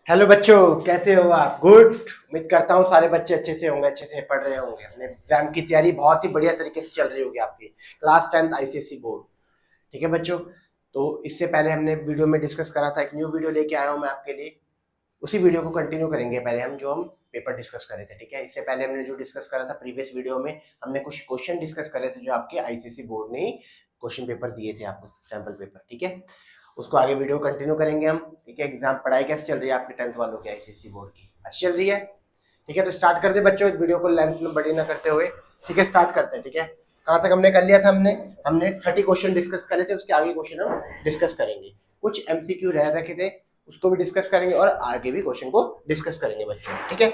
Hello बच्चों, कैसे हो आप? गुड। उम्मीद करता हूँ सारे बच्चे अच्छे से होंगे, अच्छे से पढ़ रहे होंगे। अपने एग्जाम की तैयारी बहुत ही बढ़िया तरीके से चल रही होगी आपकी क्लास 10th आईसीएसई बोर्ड। ठीक है बच्चों, तो इससे पहले हमने वीडियो में डिस्कस करा था, एक न्यू वीडियो लेके आया हूँ मैं आपके लिए। उसी वीडियो को कंटिन्यू करेंगे पहले हम, जो हम पेपर डिस्कस कर रहे थे। ठीक है, इससे पहले हमने जो डिस्कस करा था प्रीवियस वीडियो में, हमने कुछ क्वेश्चन डिस्कस करे थे जो आपके आईसीएसई बोर्ड ने ही क्वेश्चन पेपर दिए थे आपको, सैंपल पेपर। ठीक है, उसको आगे वीडियो कंटिन्यू करेंगे हम। ठीक है, एग्जाम पढ़ाई कैसे चल रही है आपके 10th वालों की आईसीएसई बोर्ड की? अच्छी चल रही है? ठीक है, तो स्टार्ट कर दे बच्चों, इस वीडियो को लेंथ में बड़ी ना करते हुए। ठीक है, स्टार्ट करते हैं। ठीक है, कहाँ तक हमने कर लिया था? हमने हमने 30 क्वेश्चन डिस्कस करे थे, उसके आगे क्वेश्चन हम डिस्कस करेंगे। कुछ एमसीक्यू रह रखे थे, उसको भी डिस्कस करेंगे और आगे भी क्वेश्चन को डिस्कस करेंगे बच्चों। ठीक है,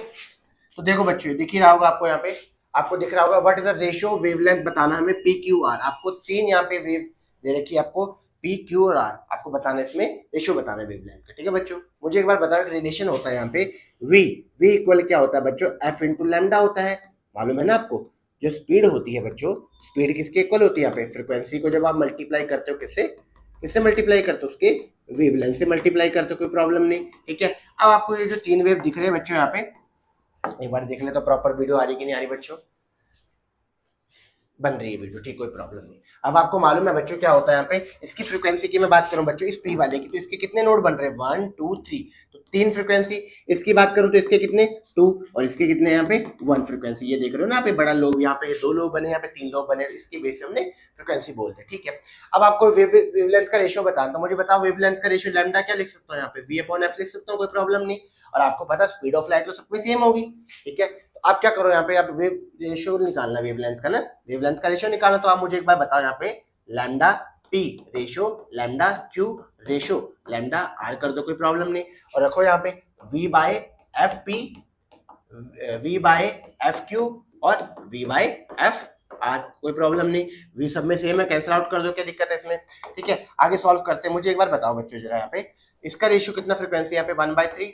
तो देखो बच्चों, दिख ही रहा होगा आपको, यहाँ पे आपको दिख रहा होगा what is the ratio wavelength बताना हमें पी क्यू आर। आपको तीन यहाँ पे वेव दे रखी है आपको, पी क्यू और आर आपको बताना है, इसमें रेशियो बताना है वेवलेंथ का। ठीक है बच्चों, मुझे एक बार बताओ, रिलेशन होता है यहाँ पे वी। वी इक्वल क्या होता है बच्चों? एफ इंटू लैम्डा होता है, मालूम है ना आपको। जो स्पीड होती है बच्चों, स्पीड किसके इक्वल होती है? यहाँ पे फ्रीक्वेंसी को जब आप मल्टीप्लाई करते हो, किससे किससे मल्टीप्लाई करते हो? उसके वेवलेंथ से मल्टीप्लाई करते हो, कोई प्रॉब्लम नहीं। ठीक है, अब आपको ये जो तीन वेव दिख रहे हैं बच्चों यहाँ पे, एक बार देख ले तो प्रॉपर वीडियो आ रही कि नहीं आ रही बच्चों? बन रही है वीडियो, ठीक, कोई प्रॉब्लम नहीं। अब आपको मालूम है बच्चों क्या होता है यहाँ पे, इसकी फ्रीक्वेंसी की मैं बात करूं बच्चों, इस पी वाले की, तो इसके कितने नोड बन रहे हैं? 1 2 3, तो तीन फ्रीक्वेंसी। इसकी बात करूं तो इसके कितने? 2, और इसके कितने यहाँ पे? 1 फ्रीक्वेंसी। ये देख रहे हो ना यहाँ पे बड़ा लोब, यहाँ पे दो लोब बने, यहाँ पे तीन लोब बने, इसकी बेस पे हमने फ्रीक्वेंसी बोलते हैं। ठीक है, अब आपको वेवलेंथ का रेशियो बताना, तो मुझे बताओ वेवलेंथ का रेशियो लैम्डा क्या लिख सकता हूँ यहाँ पे? वी अपॉन एफ लिख सकता हूँ, कोई प्रॉब्लम नहीं। और आपको पता स्पीड ऑफ लाइट तो सब में सेम होगी। ठीक है, आप क्या करो यहाँ पे, आप वेव रेशियो निकालना, वेवलेंथ का ना, वेवलेंथ का रेशियो निकालना। तो आप मुझे एक बार बताओ यहाँ पे, lambda P ratio lambda Q ratio lambda R कर दो, कोई प्रॉब्लम नहीं। और रखो यहाँ पे V by F P, V by F Q और वी बाय एफ आर, कोई प्रॉब्लम नहीं। वी सब में सेम है, कैंसिल आउट कर दो, क्या दिक्कत है इसमें? ठीक है, आगे सॉल्व करते हैं। मुझे एक बार बताओ बच्चों जरा यहाँ पे, इसका रेशियो कितना फ्रीक्वेंसी यहाँ पे? 1/3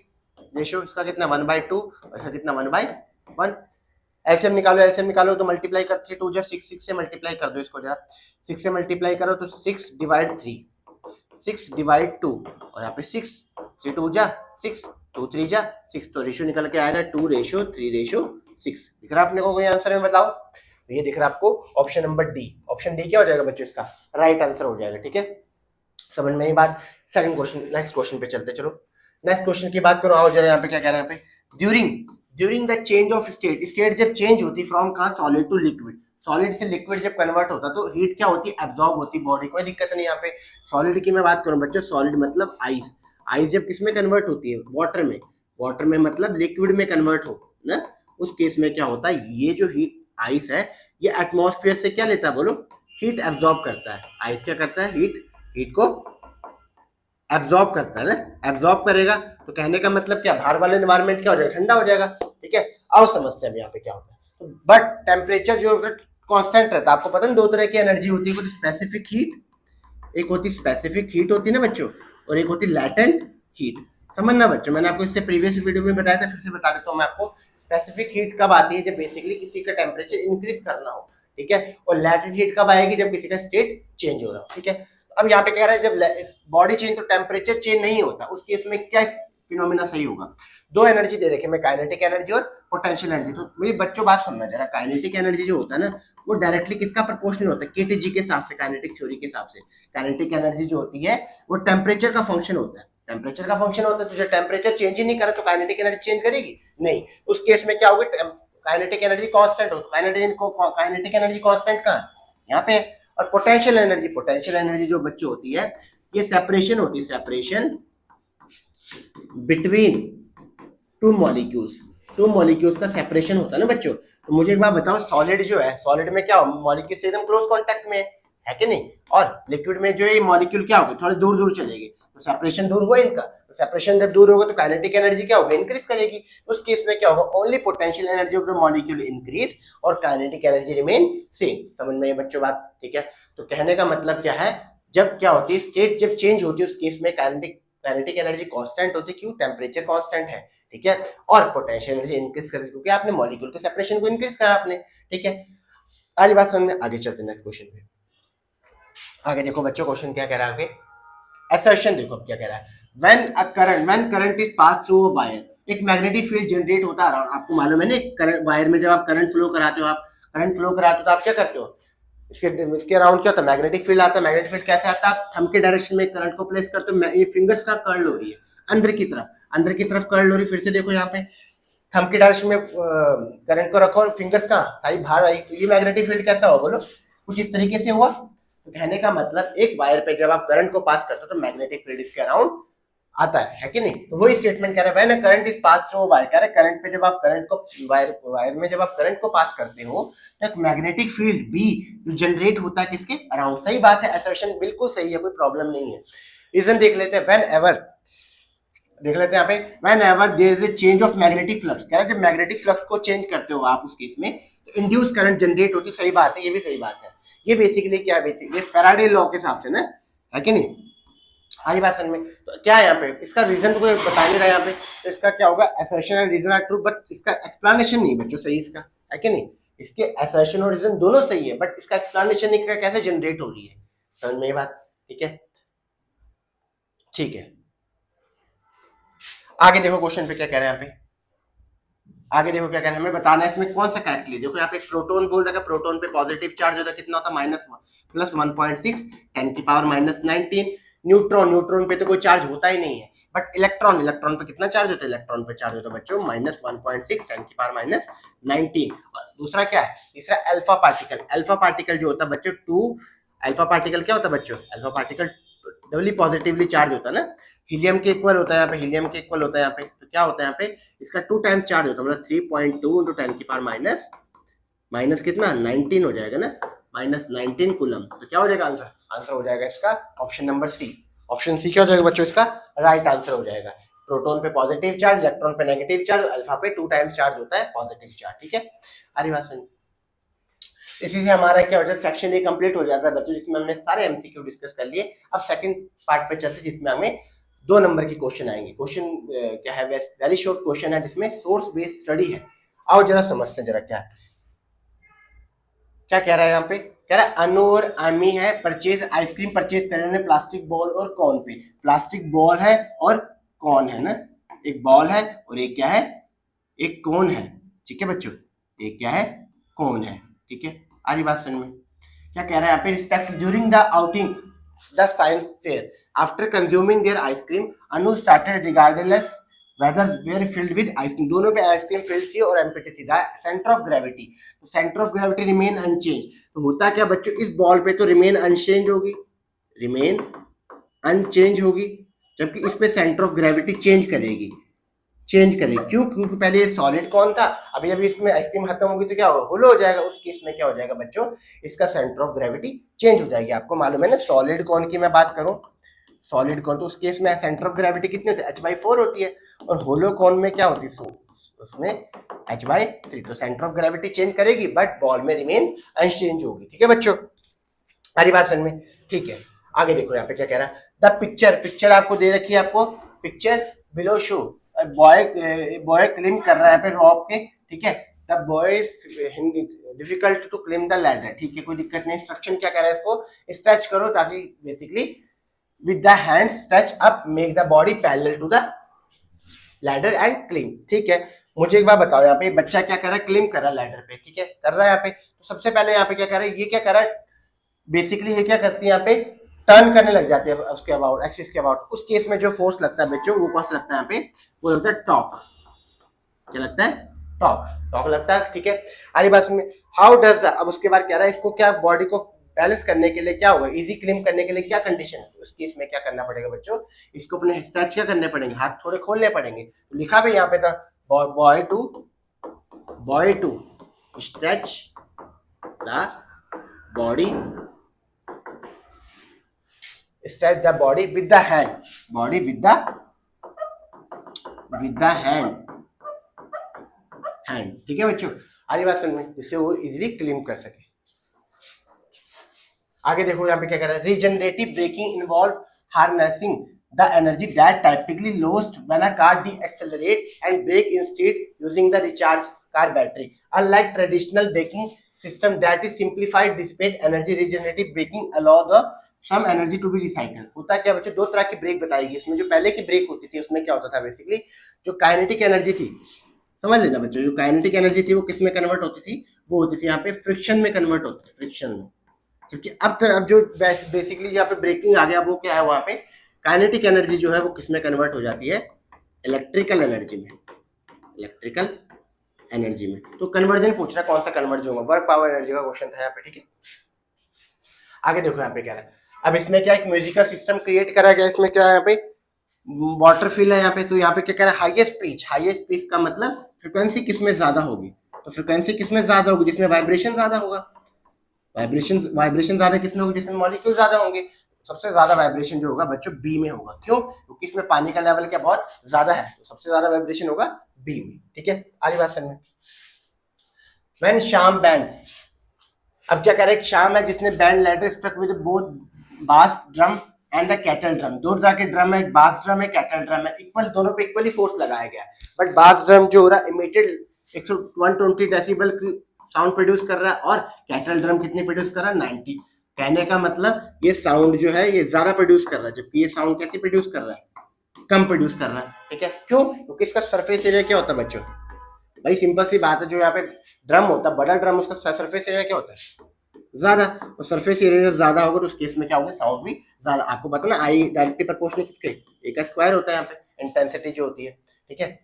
रेशियो, इसका कितना? 1/2, और इसका कितना? 1/1। एलसीएम निकालो, एलसीएम निकालो तो मल्टीप्लाई करते 2 जा 6, 6 से मल्टीप्लाई कर दो इसको जरा, 6 से मल्टीप्लाई करो तो 6 डिवाइड 3, 6 डिवाइड 2, और यहाँ पे 6 से 2 जा 6, 2 3 जा 6, तो रेशियो निकल के आएगा 2:3:6। दिख रहा है अपने को कोई आंसर में? बताओ। तो ये दिख रहा है आपको option number D. Option D क्या हो जाएगा बच्चों? इसका राइट आंसर हो जाएगा। ठीक है, समझ में ही बात। सेकंड क्वेश्चन, नेक्स्ट क्वेश्चन पे चलते, चलो नेक्स्ट क्वेश्चन की बात करो। आओ जरा यहाँ पे क्या कह रहे हैं यहाँ पे, during the change of state, state जब चेंज होती फ्रॉम कहाँ? सॉलिड टू लिक्विड, सॉलिड से लिक्विड जब कन्वर्ट होता तो हीट क्या होती है? एब्जॉर्ब होती बॉडी, कोई दिक्कत नहीं यहाँ पे। सॉलिड की मैं बात करूं बच्चों, सॉलिड मतलब आइस। आइस जब किस में कन्वर्ट होती है? वाटर में। वाटर में मतलब लिक्विड में कन्वर्ट हो ना, उस केस में क्या होता है? ये जो हीट आइस है, ये एटमॉस्फेयर से क्या लेता है बोलो? हीट एब्जॉर्ब करता है। आइस क्या करता है? हीट हीट को एब्जॉर्ब करता है ना, एब्जॉर्ब करेगा। तो कहने का मतलब क्या, बाहर वाला एनवायरमेंट क्या हो जाएगा? ठंडा हो जाएगा। ठीक है, आओ समझते हैं अब यहाँ पे क्या होता है। तो बट टेम्परेचर जो कांस्टेंट रहता है, आपको पता है दो तरह की एनर्जी होती है, कुछ स्पेसिफिक हीट, एक होती स्पेसिफिक हीट होती है ना बच्चों, और एक होती लैटेंट हीट। समझना बच्चों, मैंने आपको इससे प्रीवियस वीडियो में बताया था, फिर से बता देता हूँ मैं आपको। स्पेसिफिक हीट कब आती है? जब बेसिकली किसी का टेम्परेचर इंक्रीज करना हो। ठीक है, और लैटेंट हीट कब आएगी? जब किसी का स्टेट चेंज हो रहा हो। ठीक है, अब यहाँ पे कह रहा है जब बॉडी चेंज तो टेम्परेचर चेंज नहीं होता, उस केस में क्या फिनोमिना सही होगा? दो एनर्जी दे रखे मैं, काइनेटिक एनर्जी और पोटेंशियल एनर्जी। तो मेरी बच्चों बात सुनना जरा, काइनेटिक एनर्जी जो होता है ना, वो डायरेक्टली किसका प्रोपोर्शनल होता है? केटीजी के हिसाब से, काइनेटिक थ्योरी के हिसाब से। काइनेटिक एनर्जी जो होती है वो टेम्परेचर का फंक्शन होता है, टेम्परेचर का फंक्शन होता है। तो जब टेम्परेचर चेंज ही नहीं करे तो काइनेटिक एनर्जी चेंज करेगी नहीं। उस केस में क्या होगी? काइनेटिक एनर्जी कांस्टेंट हो, काइनेटिक एनर्जी कांस्टेंट कहाँ है? यहाँ पे। और पोटेंशियल एनर्जी जो बच्चों होती है, ये सेपरेशन होती है, separation between two molecules. Two molecules का सेपरेशन होता है ना बच्चों। तो मुझे एक बात बताओ, सॉलिड जो है, सॉलिड में क्या हो? मॉलिक्यूल से एकदम क्लोज कांटेक्ट में है कि नहीं? और लिक्विड में जो है मॉलिक्यूल क्या होगा? थोड़ा दूर दूर चलेगी, तो सेपरेशन दूर हुआ इनका। तो सेपरेशन जब दूर होगा तो काइनेटिक एनर्जी क्या होगा? इंक्रीज करेगी। तो उस केस में क्या होगा? Only potential energy of the molecule increase और काइनेटिक एनर्जी रिमेन सेम। समझ में ये बच्चों बात? ठीक है, तो कहने का मतलब क्या है, जब क्या होती है, स्टेट जब चेंज होती है, उस केस में काइनेटिक एनर्जी कांस्टेंट होती है। क्यों? टेम्परेचर कांस्टेंट है। ठीक है, और पोटेंशियल एनर्जी इंक्रीज कर, क्योंकि आपने मॉलिक्यूल के सेपरेशन को इंक्रीज करा आपने। ठीक है, आज बात समझ में, आगे चलते हैं नेक्स्ट क्वेश्चन पे। आगे देखो बच्चों, क्वेश्चन क्या कह रहा है आगे, असर्शन देखो अब क्या कह रहा है। When current is pass through a wire, एक मैग्नेटिक फील्ड जनरेट होता है अराउंड, आपको मालूम है ना, करंट वायर में जब आप करंट फ्लो कराते हो, तो आप क्या करते हो, इसके अराउंड क्या होता है, मैग्नेटिक फील्ड आता है। मैग्नेटिक फील्ड कैसे आता है, आप थंब के डायरेक्शन में करंट को प्लेस करते हो, ये फिंगर्स का कर्ल हो रही है अंदर की तरफ कर्ल हो रही है। फिर से देखो यहाँ पे थंब के डायरेक्शन में करंट को रखो और फिंगर्स का साइड बाहर आई, तो ये मैग्नेटिक फील्ड कैसा हुआ बोलो, कुछ इस तरीके से हुआ। तो कहने का मतलब एक वायर पे जब आप करंट को पास करते हो तो मैग्नेटिक फील्ड इसके अराउंड आता है कि नहीं। तो वही स्टेटमेंट कह रहा है when current is pass through wire, कह रहा है करंट पे जब आप करंट को वायर में जब आप करंट को पास करते हो तो एक मैग्नेटिक फील्ड बी जो जनरेट होता है किसके अराउंड। सही बात है, असर्शन बिल्कुल सही है, कोई प्रॉब्लम नहीं है। रीजन देख लेते हैं, यहाँ पे whenever there is a change of magnetic flux, कह रहा है जब मैग्नेटिक फ्लक्स को चेंज करते हो आप उस केस में तो इंड्यूस करंट जनरेट होती। सही बात है, ये भी सही बात है। ये बेसिकली क्या है, बेसिकली फैराडे लॉ के हिसाब से ना, है कि नहीं, हमारी बात समझ में। तो क्या है यहाँ पे, इसका रीजन तो कोई बता नहीं रहा यहाँ पे, तो इसका क्या होगा, assertion and reason are true, but इसका एक्सप्लेनेशन नहीं बच्चों सही इसका, है कि नहीं। इसके असर्शन और रीजन दोनों सही है, बट इसका एक्सप्लेनेशन नहीं, कैसे जनरेट हो रही है, समझ में ये बात, ठीक है। ठीक है, आगे देखो क्वेश्चन पे क्या कह रहे हैं यहाँ पे, आगे देखो क्या कह रहे हैं, हमें बताना है इसमें कौन सा करेक्टली। देखो यहाँ पे प्रोटॉन बोल रखा है, प्रोटॉन पे पॉजिटिव चार्ज होता है, कितना होता है -1 + 1.6 10⁻⁻19। न्यूट्रॉन पे तो कोई चार्ज होता ही नहीं है, बट इलेक्ट्रॉन पे कितना चार्ज होता है, इलेक्ट्रॉन पे चार्ज होता है बच्चों -1.6 10⁻⁻19। और दूसरा क्या है, तीसरा अल्फा पार्टिकल जो होता है बच्चों अल्फा पार्टिकल क्या होता है बच्चों, अल्फा पार्टिकल डबली पॉजिटिवली चार्ज होता है ना, हीलियम के इक्वल होता है यहाँ पे, हीलियम के इक्वल होता है यहाँ पे। तो क्या होता है यहाँ पे, इसका 2 टाइम्स चार्ज होता है, मतलब 3.2 × 10⁻⁻, कितना 19 हो जाएगा ना, -19 कूलम। तो क्या हो जाएगा आंसर हो जाएगा इसका option number C. Option C क्या हो जाएगा बच्चों, इसका राइट आंसर हो जाएगा। प्रोटॉन पे पॉजिटिव चार्ज, इलेक्ट्रॉन पे नेगेटिव चार्ज, अल्फा पे 2 टाइम्स चार्ज होता है पॉजिटिव चार्ज, ठीक है। अरे बात सुन, इसी से हमारा क्या हो जाता है, सेक्शन ए कंप्लीट हो जाता है बच्चों, जिसमें हमने सारे एमसीक्यू डिस्कस कर लिए। अब सेकंड पार्ट पे चलते, जिसमें हमें 2 नंबर के क्वेश्चन आएंगे। क्वेश्चन क्या है, वेरी शॉर्ट क्वेश्चन है, जिसमें सोर्स बेस्ड स्टडी है। आओ जरा समझते हैं जरा क्या कह रहा है यहाँ पे, कह रहा है अनु और आमी है आइसक्रीम परचेज कर रहे हैं प्लास्टिक बॉल और कॉर्न पे। प्लास्टिक बॉल है और कॉर्न है ना, एक बॉल है और एक क्या है, एक कॉर्न है, ठीक है बच्चों, एक क्या है, कॉर्न है, ठीक है। आगे बात समझ में, क्या कह रहा है यहाँ पे, respect during the outing the science fair after consuming their ice cream Anu started regardless whether were filled with ice cream. दोनों पे आइसक्रीम फिल्ड थी और एम्प्टी थी। सेंटर ऑफ ग्रेविटी, तो centre of gravity remain unchange. तो होता क्या बच्चों, इस बॉल पे तो रिमेन अनचेंज होगी, जबकि इस पे सेंटर ऑफ ग्रेविटी चेंज करेगी। क्यों, क्योंकि पहले ये सॉलिड कौन था, अभी इसमें आइसक्रीम खत्म होगी तो क्या होगा, होलो हो जाएगा। उस केस में क्या हो जाएगा बच्चों, इसका सेंटर ऑफ ग्रेविटी चेंज हो जाएगी। आपको मालूम है ना, सॉलिड कौन की मैं बात करूं, सॉलिड कौन, तो उस केस में सेंटर ऑफ ग्रेविटी कितनी होती है, h/4 होती है, और होलो कौन में क्या होती है, उसमें h/3। तो सेंटर ऑफ ग्रेविटी चेंज करेगी बट बॉल में रिमेन अनचेंज होगी, ठीक है बच्चों, हमारी बात समझ में, ठीक है। आगे देखो यहाँ पे क्या कह रहा है, द पिक्चर आपको दे रखी है, आपको picture below show boy climb कर रहा है पे रॉप के, ठीक है। The boy is difficult to climb the ladder, ठीक है, कोई दिक्कत नहीं। इंस्ट्रक्शन क्या कह रहा है, इसको स्ट्रेच करो ताकि basically with the hands stretch up make the body parallel to the ladder and climb, ठीक है। मुझे एक बात बताओ, यहाँ पे बच्चा क्या कर रहा है, क्लिम कर रहा है लैडर पे, ठीक है, कर रहा है यहाँ पे। तो सबसे पहले यहाँ पे क्या कर रहा है, ये क्या कर रहा है, बेसिकली ये क्या करती है, यहाँ पे टर्न करने लग जाती है उसके अबाउट, एक्सिस के अबाउट। उस केस में जो फोर्स लगता है बच्चों, वो कौन सा लगता है यहाँ पे, वो लगता है टॉर्क। क्या लगता है, टॉर्क लगता है, ठीक है। अरे बस में हाउ डज द, अब उसके बाद कह रहा है इसको क्या, बॉडी को बैलेंस करने के लिए क्या होगा, इजी क्लिम करने के लिए क्या कंडीशन है। उस केस में क्या करना पड़ेगा बच्चों, इसको अपने स्ट्रेच क्या करने पड़ेंगे, हाथ थोड़े खोलने पड़ेंगे। तो लिखा भी यहाँ पे था, boy to stretch the body, stretch the body with the hand, hand, ठीक है बच्चों। आगे बात सुन में, जिससे वो इजीली क्लीम कर सके। आगे देखो यहाँ पे क्या कर रहा है, regenerative braking involve harnessing the energy that typically lost when a car deaccelerate and brake instead using the recharge car battery. Unlike traditional braking system that is simplified dissipate energy, regenerative braking allow the some energy to be recycled. होता क्या बच्चों, दो तरह की break बताएगी इसमें। जो पहले की ब्रेक होती थी उसमें क्या होता था बेसिकली, जो काइनेटिक एनर्जी थी, समझ लेना बच्चों, जो काइनेटिक एनर्जी थी वो किस में कन्वर्ट होती थी, वो होती थी यहाँ पे फ्रिक्शन में कन्वर्ट होती थी, फ्रिक्शन में। क्योंकि अब जो बेसिकली यहाँ पे ब्रेकिंग आ गया, वो क्या है, वहां पे काइनेटिक एनर्जी जो है वो किस में कन्वर्ट हो जाती है, इलेक्ट्रिकल एनर्जी में, इलेक्ट्रिकल एनर्जी में। तो कन्वर्जन पूछ रहा है, कौन सा कन्वर्जन होगा, वर्क पावर एनर्जी का क्वेश्चन था यहाँ पे, ठीक है। आगे देखो यहाँ पे क्या है, अब इसमें क्या एक म्यूजिकल सिस्टम क्रिएट करा गया, इसमें क्या है यहाँ पे वाटर फिल है यहाँ पे। तो यहाँ पे क्या कह रहा है, हाईएस्ट पिच, हाईएस्ट पिच का मतलब फ्रिक्वेंसी किसमें ज्यादा होगी, तो फ्रिक्वेंसी किसमें ज्यादा होगी, जिसमें वाइब्रेशन ज्यादा होगा। वाइब्रेशन ज्यादा किसमें होगी, जिसमें मॉलिक्यूल ज्यादा होंगे। सबसे ज्यादा वाइब्रेशन जो होगा बच्चों बी में होगा। क्यों, क्योंकि इसमें पानी का लेवल क्या बहुत ज्यादा है, तो सबसे ज्यादा वाइब्रेशन होगा बी में, ठीक है। आगे बात समझ में। व्हेन शाम बैंड, अब क्या कह रहे हैं, शाम है जिसने band letter struck with both bass drum and the kettle drum. दो तरह के ड्रम है, बास ड्रम है, कैटल ड्रम है, इक्वल, दोनों पे इक्वली फोर्स लगाया गया है। बट बास ड्रम जो हो रहा है इमिटेड 120 डेसिबल की साउंड प्रोड्यूस कर रहा है, और कैटल ड्रम कितने प्रोड्यूस कर रहा है, 90। कहने का मतलब ये साउंड जो है ये ज्यादा प्रोड्यूस कर रहा है, जबकि ये साउंड कैसे प्रोड्यूस कर रहा है, कम प्रोड्यूस कर रहा है, ठीक है। क्यों, क्योंकि इसका सरफेस एरिया क्या होता है बच्चों, भाई सिंपल सी बात है, जो यहाँ पे ड्रम होता है, बड़ा ड्रम, उसका सरफेस एरिया क्या होता है, ज्यादा। और सरफेस एरिया जब ज्यादा होगा तो उस केस में क्या होगा, साउंड भी ज्यादा। आपको पता ना, आई डायरेक्टली प्रोपोर्शनल किसके, ए का स्क्वायर होता है यहाँ पे इंटेंसिटी जो होती है, ठीक है।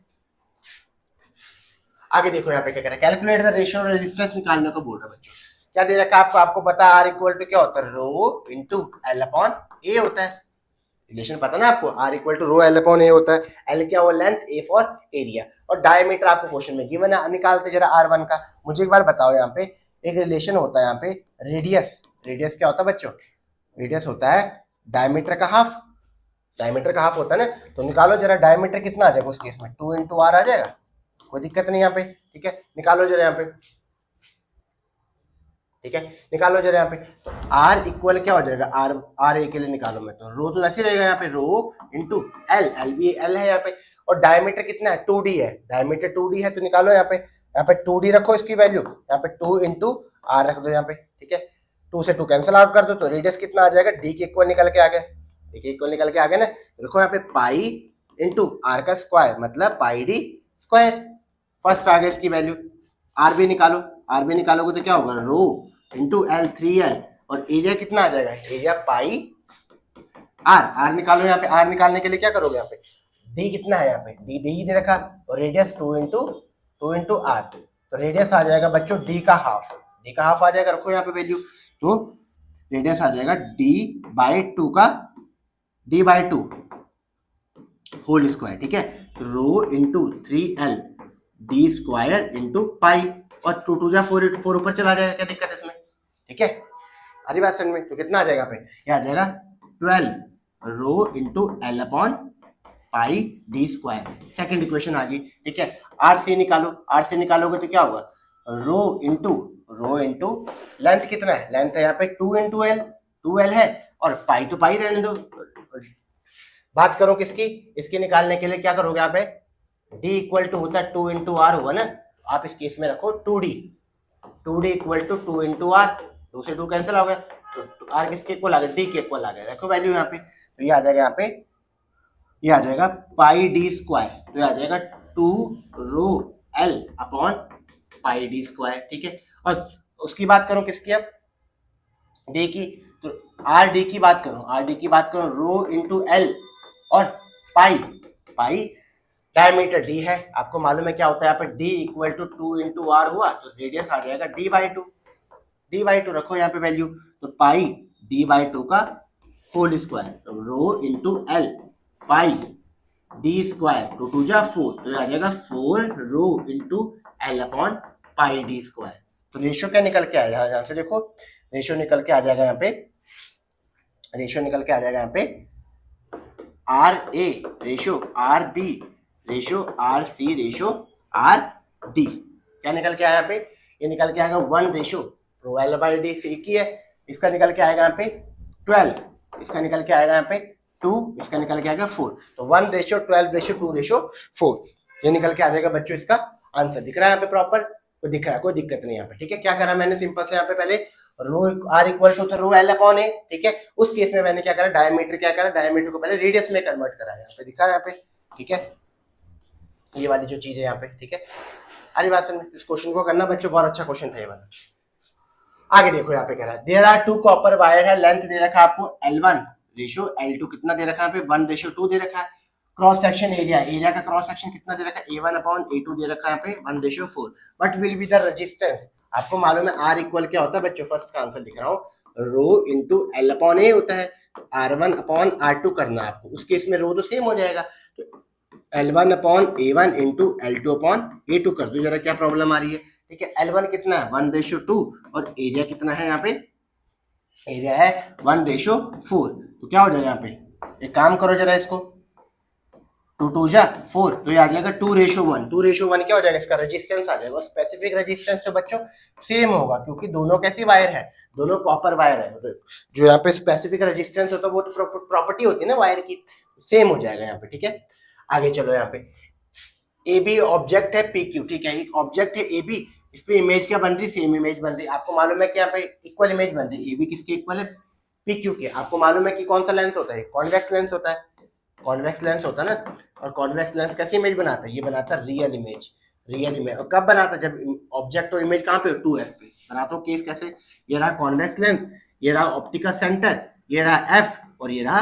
आगे देखो यहाँ पे क्या कह रहा है, कैलकुलेट द रेशियो रेजिस्टेंस निकालने को बोल रहा है बच्चों। क्या दे रखा है आपको, आपको पता है आर इक्वल टू क्या होता है, rho into L upon A होता है। रिलेशन पता ना आपको, R equal to rho L upon A होता है। एल क्या हुआ, लेंथ, ए फॉर एरिया, और डायमीटर आपको क्वेश्चन में गिवन है। निकालते जरा R1 का। मुझे एक बार बताओ, यहाँ पे एक रिलेशन होता है यहाँ पे, रेडियस, रेडियस क्या होता है बच्चों, रेडियस होता है डायमीटर का हाफ, डायमीटर का हाफ होता है ना। तो निकालो जरा डायमीटर कितना आ जाएगा उस केस में, 2 इंटू आर आ जाएगा, कोई दिक्कत नहीं यहाँ पे, ठीक है। निकालो जरा यहाँ पे, ठीक है, निकालो जरा यहाँ पे। तो R इक्वल क्या हो जाएगा, आर ए के लिए निकालो मैं, तो रो तो ऐसे रहेगा यहाँ पे, रो इंटू एल, एल भी एल है यहाँ पे, और डायमीटर कितना है, 2D है, डायमीटर 2D है। तो निकालो यहाँ पे 2D रखो इसकी वैल्यू, यहाँ पे 2 इंटू आर रख दो यहाँ पे, ठीक है। 2 से 2 कैंसिल आउट कर दो, तो रेडियस कितना आ जाएगा, डी के इक्वल निकल के आ गया, डी के इक्वल निकल के आ गया ना। देखो यहाँ पे पाई इंटू आर का स्क्वायर मतलब पाई डी स्क्वायर, फर्स्ट आ गया इसकी वैल्यू। आर भी निकालो, आर भी निकालोगे तो क्या होगा, रो इंटू एल, 3L, और एरिया कितना आ जाएगा, एरिया पाई आर। आर निकालो, यहाँ पे आर निकालने के लिए क्या करोगे, यहाँ पे डी कितना है, यहाँ पे डी ही दे रखा, और रेडियस 2 इंटू आर, तो रेडियस आ जाएगा बच्चों डी का हाफ, डी का हाफ आ जाएगा, रखो यहाँ पे वैल्यू। तो रेडियस आ जाएगा D by two whole square, ठीक है। तो rho into 3L D square into pi, और 2 2 जा 4, 4 ऊपर चला जाएगा, क्या दिक्कत है इसमें, ठीक है। हरी बात समझ में। तो कितना आ जाएगा पे, ये आ जाएगा 12 rho into L upon pi D square. Second equation आ गई, ठीक है। आर सी निकालो, आर सी निकालोगे तो क्या होगा, रो इंटू लेंथ कितना है, लेंथ है यहाँ पे 2 इंटू एल, 2L है, और पाई तो पाई रहने दो। बात करो किसकी, इसकी निकालने के लिए क्या करोगे यहाँ पे, डी इक्वल टू होता है 2 इंटू आर हुआ ना, आप इस केस में रखो 2D equal to 2 into are, 2 से 2 कैंसिल हो गया, तो आर किसके इक्वल आ गया, डी के इक्वल आ गया, रखो वैल्यू यहाँ पे। तो ये आ जाएगा यहाँ पे, ये आ जाएगा पाई डी स्क्वायर, तो ये आ जाएगा 2 रो L upon pi D square, ठीक है। और उसकी बात करो किसकी, अब डी की, तो आर डी की बात करो, रो इंटू एल और पाई डायमीटर डी है, आपको मालूम है क्या होता है यहाँ पे, D equal to 2 into R हुआ, तो रेडियस आ जाएगा डी बाई टू रखो यहाँ पे वैल्यू। तो पाई डी बाई टू का होल स्क्वायर, तो rho into L pi D square, 2 2 जा 4, तो आ जाएगा 4 rho into L upon pi D square. तो रेशियो क्या निकल के आएगा, यहाँ से देखो रेशियो निकल के आ जाएगा यहाँ पे, R A ratio R B ratio R C ratio R D. क्या निकल के आया यहाँ पे, ये निकल के आएगा 1 ratio rho L by D C की है, इसका निकल के आएगा यहाँ पे 12, इसका निकल के आएगा यहाँ पे 2, इसका निकल के आएगा 4, तो 1 रेशियो 12 रेशियो 2 रेशियो 4, ये निकल के आ जाएगा बच्चों। इसका आंसर दिख रहा है यहाँ पे प्रॉपर, तो दिख रहा है, कोई दिक्कत नहीं यहाँ पे, ठीक है। क्या करा मैंने, सिंपल से यहाँ पे पहले रो आर इक्वल टू तो रो एल अपॉन ए, ठीक है। उस केस में मैंने क्या करा, डायमीटर क्या करा, डायमीटर को पहले रेडियस में कन्वर्ट करा, यहाँ पे दिखा है यहाँ पे, ठीक है, ये वाली जो चीज है यहाँ पे, ठीक है। अरे बात सुन, इस क्वेश्चन को करना बच्चों, बहुत अच्छा क्वेश्चन था ये वाला। आगे देखो यहाँ पे कह रहा है there are two copper wire है, लेंथ दे रखा है आपको L1 रेशो L2 कितना दे रखा है यहाँ पे 1:2 दे रखा है। क्रॉस सेक्शन एरिया, एरिया का क्रॉस सेक्शन कितना दे रखा है A1 अपॉन A2 दे रखा है यहाँ पे 1:4। But will be the resistance, आपको मालूम है R इक्वल क्या होता है बच्चों, फर्स्ट का आंसर लिख रहा हूँ, rho into L upon A होता है, R1 अपॉन R2 करना आपको, उस केस में रो तो सेम हो जाएगा, तो L1 upon A1 into L2 upon A2 कर दो, जरा क्या प्रॉब्लम आ रही है, ठीक है। L1 कितना है 1:2 और एरिया कितना है यहाँ पे, एरिया है 1:4, तो क्या हो जाएगा यहाँ पे, एक काम करो जरा इसको, 2 जा 4, तो ये आ जाएगा 2:1, 2:1 क्या हो जाएगा, इसका रेजिस्टेंस आ जाएगा। स्पेसिफिक रेजिस्टेंस तो बच्चों सेम होगा, क्योंकि दोनों कैसी वायर है, दोनों कॉपर वायर है, जो यहाँ पे स्पेसिफिक रेजिस्टेंस होता है वो तो प्रॉपर्टी होती है ना वायर की, सेम हो जाएगा यहाँ पे, ठीक है। आगे चलो, यहाँ पे ए बी ऑब्जेक्ट है पी क्यू, ठीक है, एक ऑब्जेक्ट है ए बी, इस पे इमेज क्या बन रही, सेम इमेज बन रही, आपको मालूम है कि यहाँ पे इक्वल इमेज बन रही है, ए बी किसके इक्वल है, पी क्यू के। आपको मालूम है कि कौन सा लेंस होता है, कॉन्वेक्स लेंस होता है, कॉन्वेक्स लेंस होता है ना, और कॉन्वेक्स लेंस कैसी इमेज बनाता है, ये बनाता है रियल इमेज, रियल इमेज। और कब बनाता है, जब ऑब्जेक्ट और इमेज कहाँ पे 2f पे बनाता हूँ। केस कैसे, ये रहा कॉन्वेक्स लेंस, ये रहा ऑप्टिकल सेंटर, ये रहा f और ये रहा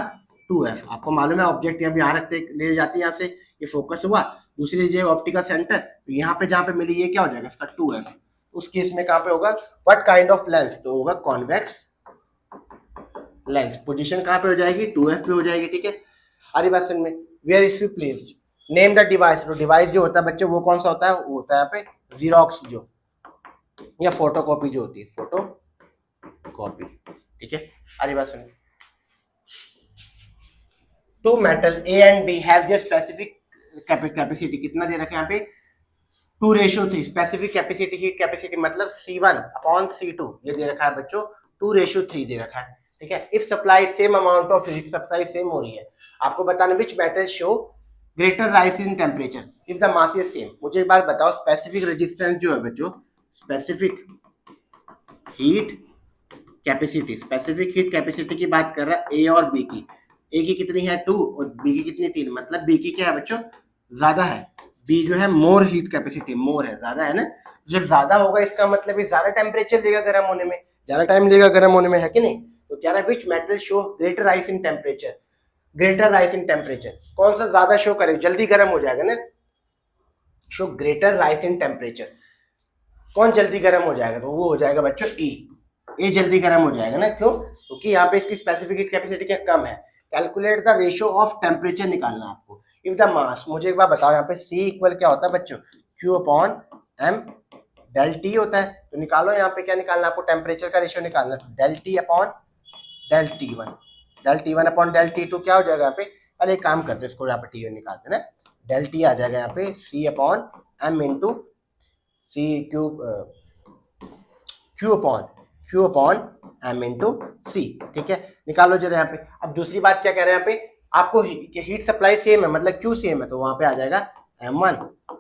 2f। आपको मालूम है ऑब्जेक्ट यहाँ यहाँ रखते ले जाती है, यहाँ से ये फोकस हुआ, दूसरी जगह ऑप्टिकल सेंटर, तो यहाँ पे जहाँ पे मिली ये क्या हो जाएगा, इसका 2f। उस केस में कहाँ पे होगा, व्हाट काइंड ऑफ लेंस, तो होगा कॉन्वेक्स लेंस। पोजीशन कहाँ पे हो जाएगी, 2f पे हो जाएगी, ठीक है। अरे बात सुन में, where is placed, name the device, तो डिवाइस जो होता है बच्चों वो कौन सा होता है, वो होता है यहाँ पे जीरोक्स जो, या फोटोकॉपी जो होती है, फोटो कॉपी, ठीक है। अरे बात सुन, two metal A and B have their specific capacity, कितना दे रखा है यहाँ पे 2:3, स्पेसिफिक कैपेसिटी, हीट कैपेसिटी मतलब C1 अपॉन C2, ये दे रखा है बच्चों 2:3 दे रखा है, ठीक है। If supply same amount of heat, supply same हो रही है, आपको बताना which metal show greater rise in temperature if the mass is same. मुझे एक बार बताओ, स्पेसिफिक रेजिस्टेंस जो है बच्चों, specific heat capacity, specific heat capacity की बात कर रहा है ए और बी की, ए की कितनी है 2 और बी की कितनी 3, मतलब बी की क्या है बच्चों, ज्यादा है, बी जो है मोर हीट कैपेसिटी, मोर है, ज्यादा है ना। जब ज्यादा होगा इसका मतलब ये ज्यादा टेम्परेचर देगा गर्म होने में, ज्यादा टाइम देगा गर्म होने में, है कि नहीं। तो क्या है, which metal show greater rise in temperature, greater rise in temperature, कौन सा ज्यादा शो करेगा, जल्दी गर्म हो जाएगा ना, show greater rise in temperature, कौन जल्दी गर्म हो जाएगा, तो वो हो जाएगा बच्चों ए जल्दी गर्म हो जाएगा ना, क्यों, क्योंकि यहाँ पे इसकी स्पेसिफिक हीट कैपेसिटी क्या कम है। Calculate the ratio of temperature निकालना आपको, इफ द मास, मुझे एक बार बताओ यहाँ पे C इक्वल क्या होता है बच्चों, Q upon M del T होता है, तो निकालो यहाँ पे क्या निकालना आपको, टेम्परेचर का रेशियो निकालना, del T upon del T1, del T1 upon del T2 क्या हो जाएगा यहाँ पे, अरे एक काम करते इसको यहाँ पे T1 निकालते ना, डेल T आ जाएगा यहाँ पे C upon M into C Q upon M into C, ठीक है। निकालो जरा यहाँ पे। अब दूसरी बात क्या कह रहे हैं यहाँ पे, आपको हीट सप्लाई सेम है, मतलब Q सेम है, तो वहां पे आ जाएगा M1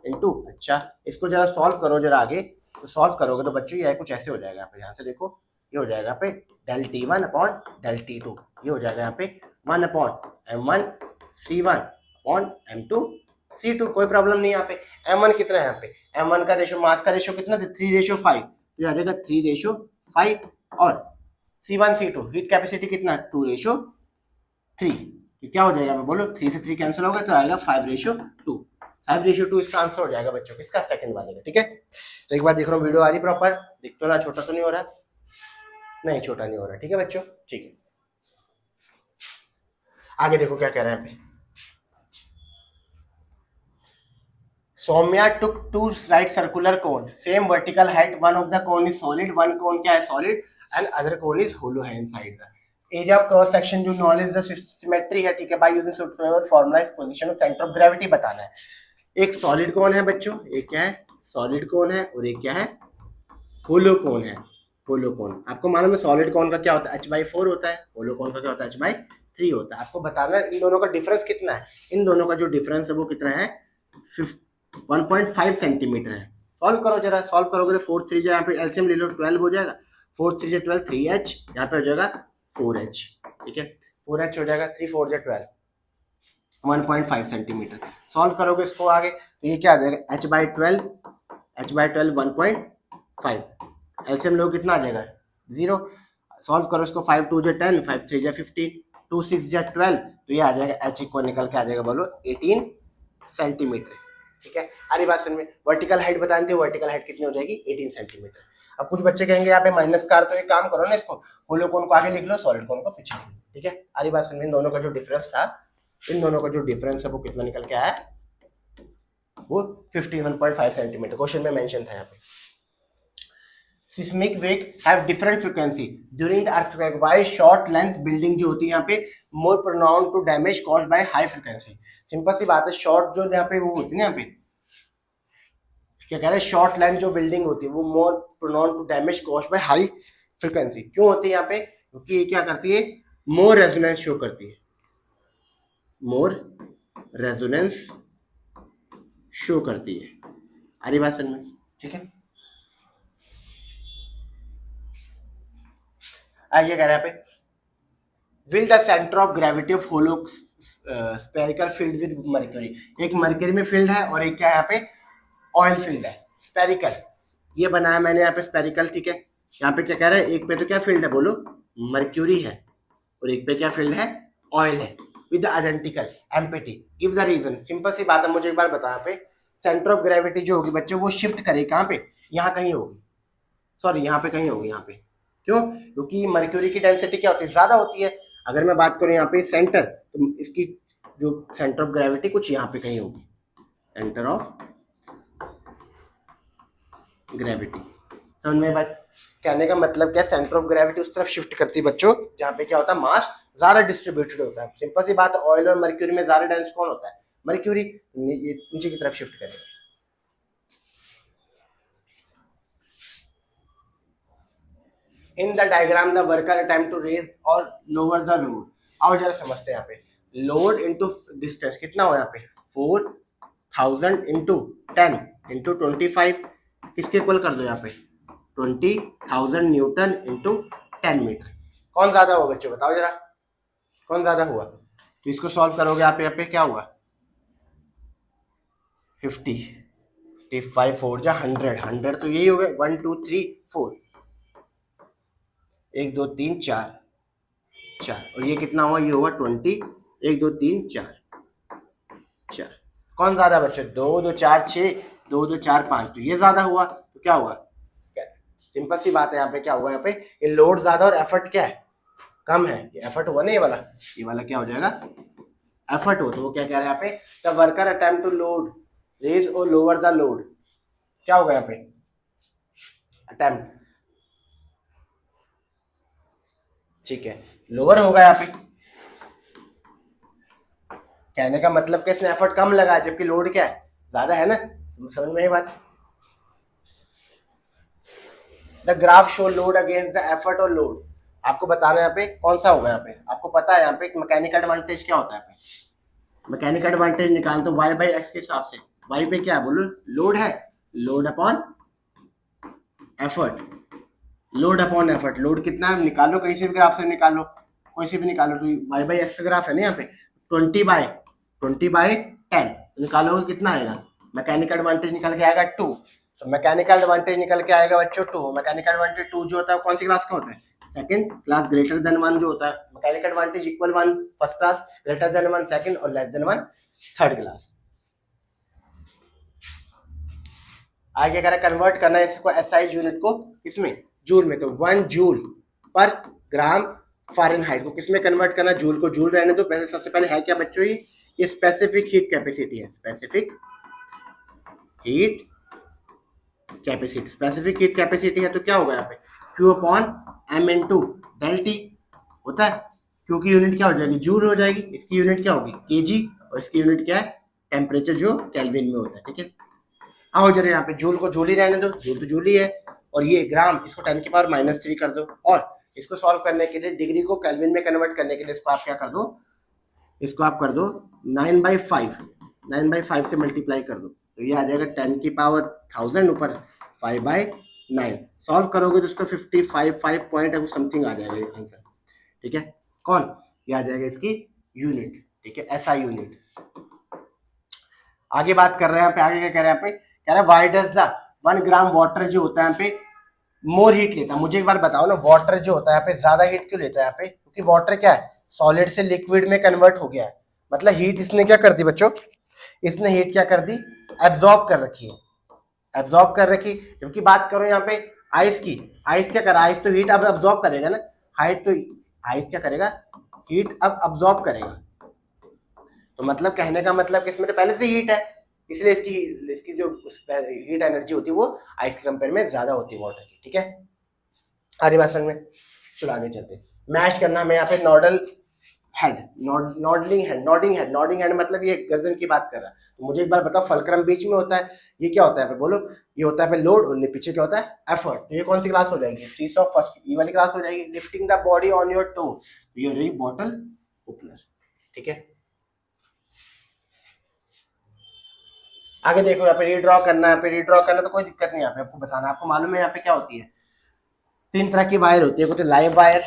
इंटू, अच्छा इसको जरा सॉल्व करो जरा आगे, तो सॉल्व करोगे तो बच्चों ये कुछ ऐसे हो जाएगा यहाँ पे, यहाँ से देखो ये हो जाएगा यहाँ पे del T1 upon del T2, ये हो जाएगा यहाँ पे 1 upon M1 C1 upon M2 C2, कोई प्रॉब्लम नहीं यहाँ पे। M1 कितना है यहाँ पे, M1 का रेशो, मास का रेशो कितना, 3:5, तो आ जाएगा 3:5, और C1 C2 हीट कैपेसिटी कितना 2:3, तो क्या हो जाएगा, मैं बोलो 3 से 3 कैंसिल होगा तो आएगा 5:2, 5:2 इसका आंसर हो जाएगा बच्चों, किसका, सेकंड वाले का, ठीक है। तो एक बार देख रहा हूँ वीडियो आ रही प्रॉपर, दिख तो ना, छोटा तो नहीं हो रहा, नहीं छोटा नहीं हो रहा, ठीक है बच्चों, ठीक है। आगे देखो क्या कह रहे हैं, Soumya took 2 right circular cone, same vertical height. One of the cone is solid, one cone क्या है solid, and other cone is hollow है inside the. Area of cross section जो knowledge the symmetry है, ठीक है, by using suitable formula position of center of gravity बताना है। एक solid cone है बच्चों, एक क्या है solid cone है, और एक क्या है hollow cone है, hollow cone। आपको मालूम है solid cone का क्या होता है, h/4 होता है, hollow cone का क्या होता है, h/3 होता है। आपको बताना है इन दोनों का डिफरेंस कितना है, इन दोनों का जो डिफरेंस है वो कितना है, 1.5 सेंटीमीटर है। सॉल्व करो जरा, सॉल्व करोगे 4 3 यहाँ पे एलसीएम ले लो 12 हो जाएगा, 4 3 12 3h, यहाँ पे हो जाएगा 4h, ठीक है 4h हो जाएगा, 3 4 12 1.5 सेंटीमीटर। सॉल्व करोगे इसको आगे तो ये क्या आ जाएगा h बाई 12 1.5, एलसीएम लोग कितना आ जाएगा 0। सॉल्व करो इसको, 5 2 जा 10, 5 3 जा 15, 2 6 जा 12, तो ये आ जाएगा h इक्वल निकल के आ जाएगा बोलो 18 सेंटीमीटर, ठीक है। अरे बात सुन में, वर्टिकल हाइट बतानी थी, वर्टिकल हाइट कितनी हो जाएगी 18 सेंटीमीटर। अब कुछ बच्चे कहेंगे यहाँ पे माइनस कार, तो एक काम करो ना, इसको होलो कोन को आगे लिख लो, सॉलिड कोन को पीछे लिख लो, ठीक है। अरे बात सुन में, इन दोनों का जो डिफरेंस था, इन दोनों का जो डिफरेंस है वो कितना निकल के आया, वो 51.5 सेंटीमीटर क्वेश्चन में मेंशन था यहाँ पे। Seismic wave have different frequency during the earthquake, why short length building जो होती है यहाँ पे more pronoun to damage caused by high frequency. Simple सी बात है, शॉर्ट जो यहाँ पे वो होती है ना, यहाँ पे क्या कह रहे हैं, शॉर्ट लेंथ जो बिल्डिंग होती है वो more pronoun to damage caused by high frequency. क्यों होती है यहाँ पे, क्योंकि ये क्या करती है, मोर रेजोनेंस शो करती है, मोर रेजोनेंस शो करती है। अरे बात समझ में, ठीक है। आइए कह रहे हैं यहाँ पे, will the centre of gravity of hollow spherical field with mercury, एक मर्क्यूरी में फील्ड है और एक क्या है यहाँ पे ऑयल फील्ड है, स्पेरिकल, ये बनाया मैंने यहाँ पे स्पेरिकल, ठीक है। यहाँ पे क्या कह रहा है, एक पे तो क्या फील्ड है बोलो मर्क्यूरी है, और एक पे क्या फील्ड है ऑयल है, with identical empty, give the reason. Simple सी बात है, मुझे एक बार बताओ, यहाँ पे सेंटर ऑफ ग्रेविटी जो होगी बच्चों वो शिफ्ट करे कहाँ पे, यहाँ कहीं होगी, सॉरी यहाँ पे कहीं होगी, यहाँ पे क्यों, क्योंकि मर्क्यूरी की डेंसिटी क्या होती है, ज्यादा होती है। अगर मैं बात करूँ यहाँ पे सेंटर, तो इसकी जो सेंटर ऑफ ग्रेविटी कुछ यहाँ पे कहीं होगी, सेंटर ऑफ ग्रेविटी। समझ में बात, कहने का मतलब क्या, सेंटर ऑफ ग्रेविटी उस तरफ शिफ्ट करती है बच्चों जहाँ पे क्या होता है, मास ज्यादा डिस्ट्रीब्यूटेड होता है। सिंपल सी बात, ऑयल और मर्क्यूरी में ज्यादा डेंस कौन होता है, मर्क्यूरी, नीचे की तरफ शिफ्ट करेगा। In the diagram the worker attempt to raise और लोअर द लोड। आओ जरा समझते हैं, यहाँ पे लोड इंटू डिस्टेंस कितना हो, यहाँ पे 4000 इंटू 10 इंटू 25, किसके इक्वल कर दो यहाँ पे 20,000 न्यूटन इंटू 10 मीटर। कौन ज्यादा हुआ बच्चों, बताओ जरा कौन ज्यादा हुआ। तो इसको सॉल्व करोगे आप, यहाँ पे क्या हुआ 50, 55 4 जा 100, 100 तो यही हो गए 1 2 3 4, 1 2 3 4 4, और ये कितना हुआ, ये हुआ 20, 1 2 3 4 4। कौन ज्यादा बच्चों, 2 2 4 6, 2 2 4 5, तो ये ज्यादा हुआ, तो क्या हुआ, सिंपल सी बात है, यहाँ पे क्या होगा, यहाँ पे ये लोड ज्यादा और एफर्ट क्या है कम है, ये एफर्ट हुआ ना, ये वाला क्या हो जाएगा एफर्ट हो, तो वो क्या कह रहे हैं यहाँ पे, the worker attempt to load raise और लोअर द लोड, क्या होगा यहाँ पे अटेम्प्ट, ठीक है लोअर होगा यहाँ पे। कहने का मतलब कि इसने एफर्ट कम लगा है, जबकि लोड क्या है ज्यादा है ना, समझ में ये बात। The graph show load against the effort और लोड, आपको बताना यहाँ पे कौन सा होगा, यहाँ पे आपको पता है यहाँ पे मैकेनिकल एडवांटेज क्या होता है, यहाँ पे मैकेनिकल एडवांटेज निकाल तो y बाई एक्स के हिसाब से, y पे क्या है बोलो लोड है, load upon effort, load upon effort, load कितना है निकालो, कहीं से भी ग्राफ से निकालो, कोई से भी निकालो, तो y बाई एक्स का ग्राफ है ना यहाँ पे 20/10 निकालोगे कितना आएगा, मैकेनिकल एडवांटेज निकल के आएगा 2, तो मैकेनिकल एडवांटेज निकल के आएगा बच्चों 2। मैकेनिकल एडवांटेज 2 जो होता है कौन सी क्लास का होता है, सेकंड क्लास, ग्रेटर देन 1 जो होता है, mechanical advantage equal 1 first class, greater than 1 second और लेस देन 1 थर्ड क्लास। आगे कह कन्वर्ट करना है इसको एसआई यूनिट को किसमें, जूल में, तो 1 जूल पर ग्राम फ़ारेनहाइट को किसमें कन्वर्ट करना, जूल को जूल रहने दो। पहले सबसे पहले है क्या बच्चों, ये स्पेसिफिक हीट कैपेसिटी है, specific heat capacity, specific heat capacity है, तो क्या होगा यहाँ पे Q upon M into del T होता है, Q की यूनिट क्या हो जाएगी जूल हो जाएगी, इसकी यूनिट क्या होगी केजी, और इसकी यूनिट क्या है टेम्परेचर जो केल्विन में होता है, ठीक है। आओ जरा यहाँ पे जूल को जूल ही रहने दो, जूल तो जूल ही है, और ये ग्राम इसको 10 की पावर -3 कर दो, और इसको सॉल्व करने के लिए डिग्री को केल्विन में कन्वर्ट करने के लिए इसको आप क्या कर दो, इसको आप कर दो 9/5 से मल्टीप्लाई कर दो, तो ये आ जाएगा 10 की पावर 1000 ऊपर 5/9, 9 सॉल्व करोगे तो उसका 55 5 पॉइंट समथिंग आ जाएगा ये आंसर, ठीक है। कौन, ये आ जाएगा इसकी यूनिट, ठीक है, ऐसा यूनिट। आगे बात कर रहे हैं यहाँ पे, आगे क्या कह रहे हैं यहाँ पे, कह रहे हैं why does the 1 gram water जो होता है यहाँ पे मोर हीट लेता है। मुझे एक बार बताओ ना, वाटर जो होता है यहाँ पे ज्यादा हीट क्यों लेता है यहाँ पे, क्योंकि वाटर क्या है, सॉलिड से लिक्विड में कन्वर्ट हो गया है, मतलब हीट इसने क्या कर दी बच्चों, इसने हीट क्या कर दी, एब्जॉर्ब कर रखी है, एब्जॉर्ब कर रखी। जबकि बात करो यहाँ पे आइस की, आइस क्या कर रहा है, आइस तो हीट अब अब्जॉर्ब करेगा ना, हाइट तो आइस क्या करेगा, हीट अब अब्जॉर्ब करेगा। तो मतलब कहने का मतलब कि इसमें तो पहले से हीट है, इसलिए इसकी इसकी जो हीट एनर्जी होती है वो आइस के कंपेयर में ज्यादा होती है वाटर की, ठीक है। आगे बात समझ में, चलो आगे चलते हैं। मैश करना हमें यहाँ पे nodal head, noddling head, nodding head, nodding head मतलब ये गर्दन की बात कर रहा है। तो मुझे एक बार बताओ, फलक्रम बीच में होता है, ये क्या होता है बोलो, ये होता है लोड, और पीछे क्या होता है, एफर्ट। तो ये कौन सी क्लास हो जाएगी, सीस ऑफ फर्स्ट, ये वाली क्लास हो जाएगी। Lifting the body on your toe, ये हो जाएगी बॉटल ओपनर, ठीक है। आगे देखो यहाँ पे रीड्रॉ करना है, रीड्रॉ करना तो कोई दिक्कत नहीं, यहाँ पे आपको बताना, आपको मालूम है यहाँ पे क्या होती है, 3 तरह की वायर होती है, एक होती है लाइव वायर,